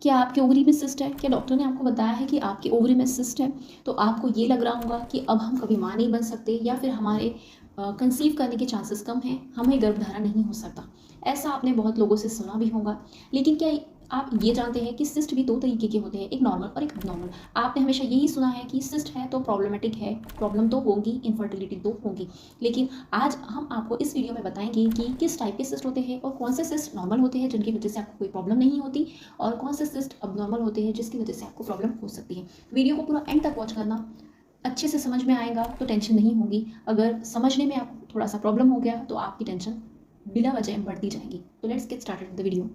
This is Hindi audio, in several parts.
क्या आपके ओवरी में सिस्ट है? क्या डॉक्टर ने आपको बताया है कि आपके ओवरी में सिस्ट है? तो आपको ये लग रहा होगा कि अब हम कभी माँ नहीं बन सकते या फिर हमारे कंसीव करने के चांसेस कम हैं, हमें गर्भधारण नहीं हो सकता। ऐसा आपने बहुत लोगों से सुना भी होगा। लेकिन क्या आप ये जानते हैं कि सिस्ट भी 2 तरीके के होते हैं, एक नॉर्मल और एक अबनॉर्मल। आपने हमेशा यही सुना है कि सिस्ट है तो प्रॉब्लमेटिक है, प्रॉब्लम तो होगी, इनफर्टिलिटी तो होगी। लेकिन आज हम आपको इस वीडियो में बताएंगे कि किस टाइप के सिस्ट होते हैं और कौन से सिस्ट नॉर्मल होते हैं जिनकी वजह से आपको कोई प्रॉब्लम नहीं होती, और कौन से सिस्ट अबनॉर्मल होते हैं जिसकी वजह से आपको प्रॉब्लम हो सकती है। वीडियो को पूरा एंड तक वॉच करना, अच्छे से समझ में आएगा तो टेंशन नहीं होगी। अगर समझने में आपको थोड़ा सा प्रॉब्लम हो गया तो आपकी टेंशन बिना वजह बढ़ती जाएगी। तो let's get started the video.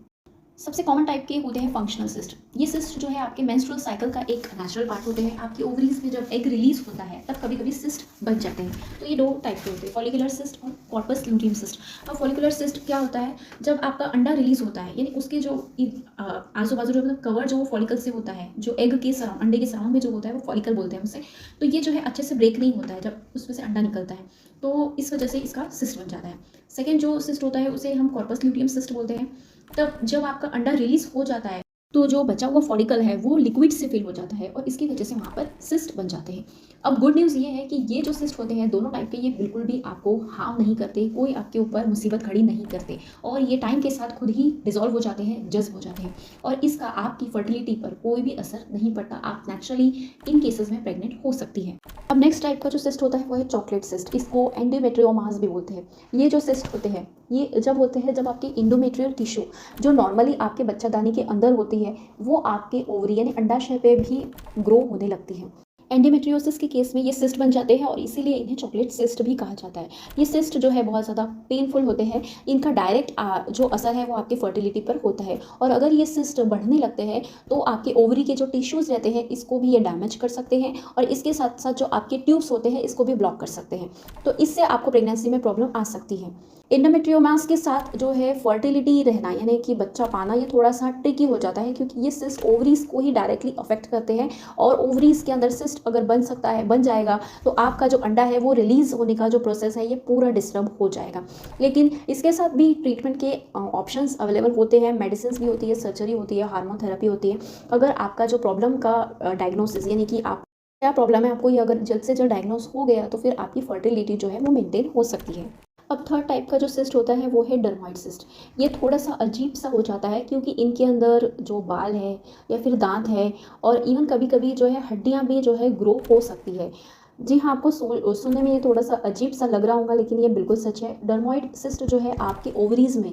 सबसे कॉमन टाइप के होते हैं फंक्शनल सिस्ट। ये सिस्ट जो है आपके मेंस्ट्रुअल साइकिल का एक नेचुरल पार्ट होते हैं। आपकी ओवरीज में जब एग रिलीज होता है तब कभी कभी सिस्ट बन जाते हैं। तो ये 2 टाइप के होते हैं, फॉलिकुलर सिस्ट और कॉर्पस ल्यूटियम सिस्ट। अब फॉलिकुलर सिस्ट क्या होता है? जब आपका अंडा रिलीज होता है, यानी उसके जो आजू बाजू जो मतलब कवर जो फॉलिकल से होता है, जो एग के सराउंड, अंडे के सराउंड में जो होता है वो फॉलिकल बोलते हैं उसे। तो ये जो है अच्छे से ब्रेक नहीं होता है जब उसमें से अंडा निकलता है, तो इस वजह से इसका सिस्ट बन जाता है। सेकेंड जो सिस्ट होता है उसे हम कॉर्पस ल्यूटियम सिस्ट बोलते हैं। तब जब आपका अंडा रिलीज हो जाता है तो जो बचा हुआ फॉलिकल है वो लिक्विड से फिल हो जाता है और इसकी वजह से वहाँ पर सिस्ट बन जाते हैं। अब गुड न्यूज़ ये है कि ये जो सिस्ट होते हैं दोनों टाइप के, ये बिल्कुल भी आपको हार्म नहीं करते, कोई आपके ऊपर मुसीबत खड़ी नहीं करते, और ये टाइम के साथ खुद ही डिजॉल्व हो जाते हैं, जज्ब हो जाते हैं, और इसका आपकी फर्टिलिटी पर कोई भी असर नहीं पड़ता। आप नेचुरली इन केसेस में प्रेग्नेंट हो सकती है। अब नेक्स्ट टाइप का जो सिस्ट होता है वो है चॉकलेट सिस्ट। इसको एंडोमेट्रियोमास भी बोलते हैं। ये जो सिस्ट होते हैं ये जब होते हैं जब आपके इंडोमेट्रियल टिश्यू जो नॉर्मली आपके बच्चादानी के अंदर होती है वो आपके ओवरी यानी अंडाशय पे भी ग्रो होने लगती है। एंडोमेट्रियोसिस के केस में ये सिस्ट बन जाते हैं और इसीलिए इन्हें चॉकलेट सिस्ट भी कहा जाता है। ये सिस्ट जो है बहुत ज़्यादा पेनफुल होते हैं। इनका डायरेक्ट जो असर है वो आपकी फर्टिलिटी पर होता है, और अगर ये सिस्ट बढ़ने लगते हैं तो आपके ओवरी के जो टिश्यूज़ रहते हैं इसको भी ये डैमेज कर सकते हैं, और इसके साथ साथ जो आपके ट्यूब्स होते हैं इसको भी ब्लॉक कर सकते हैं। तो इससे आपको प्रेगनेंसी में प्रॉब्लम आ सकती है। एंडोमेट्रियोमास के साथ जो है फर्टिलिटी रहना यानी कि बच्चा पाना ये थोड़ा सा ट्रिकी हो जाता है, क्योंकि ये सिस्ट ओवरीज को ही डायरेक्टली अफेक्ट करते हैं, और ओवरीज के अंदर सिस्ट अगर बन जाएगा तो आपका जो अंडा है वो रिलीज होने का जो प्रोसेस है ये पूरा डिस्टर्ब हो जाएगा। लेकिन इसके साथ भी ट्रीटमेंट के ऑप्शंस अवेलेबल होते हैं, मेडिसिन भी होती है, सर्जरी होती है, हार्मोन थेरेपी होती है। अगर आपका जो प्रॉब्लम का डायग्नोसिस यानी कि आप क्या प्रॉब्लम है आपको, ये अगर जल्द से जल्द डायग्नोस हो गया तो फिर आपकी फर्टिलिटी जो है वो मेंटेन हो सकती है। अब थर्ड टाइप का जो सिस्ट होता है वो है डर्माइड सिस्ट। ये थोड़ा सा अजीब सा हो जाता है क्योंकि इनके अंदर जो बाल है या फिर दांत है, और इवन कभी कभी जो है हड्डियाँ भी जो है ग्रो हो सकती है। जी हाँ, आपको सुनने में ये थोड़ा सा अजीब सा लग रहा होगा लेकिन ये बिल्कुल सच है। डर्माइड सिस्ट जो है आपके ओवरीज में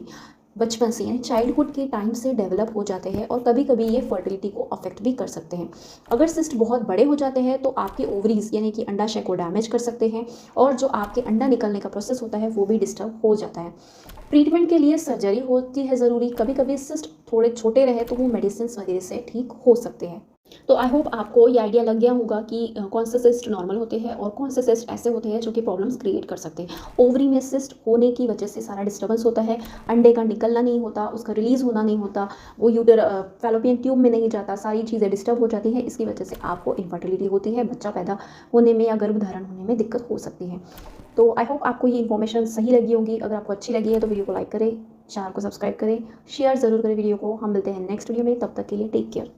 बचपन से यानी चाइल्डहुड के टाइम से डेवलप हो जाते हैं, और कभी कभी ये फर्टिलिटी को अफेक्ट भी कर सकते हैं। अगर सिस्ट बहुत बड़े हो जाते हैं तो आपके ओवरीज यानी कि अंडाशय को डैमेज कर सकते हैं, और जो आपके अंडा निकलने का प्रोसेस होता है वो भी डिस्टर्ब हो जाता है। ट्रीटमेंट के लिए सर्जरी होती है ज़रूरी। कभी कभी सिस्ट थोड़े छोटे रहे तो वो मेडिसिन वगैरह से ठीक हो सकते हैं। तो आई होप आपको ये आइडिया लग गया होगा कि कौन से सिस्ट नॉर्मल होते हैं और कौन से सिस्ट ऐसे होते हैं जो कि प्रॉब्लम्स क्रिएट कर सकते हैं। ओवरी में सिस्ट होने की वजह से सारा डिस्टर्बेंस होता है, अंडे का निकलना नहीं होता, उसका रिलीज़ होना नहीं होता, वो फैलोपियन ट्यूब में नहीं जाता, सारी चीज़ें डिस्टर्ब हो जाती हैं। इसकी वजह से आपको इनफर्टिलिटी होती है, बच्चा पैदा होने में या गर्भधारण होने में दिक्कत हो सकती है। तो आई होप आपको ये इन्फॉर्मेशन सही लगी होगी। अगर आपको अच्छी लगी है तो वीडियो को लाइक करें, चैनल को सब्सक्राइब करें, शेयर ज़रूर करें वीडियो को। हम मिलते हैं नेक्स्ट वीडियो में, तब तक के लिए टेक केयर।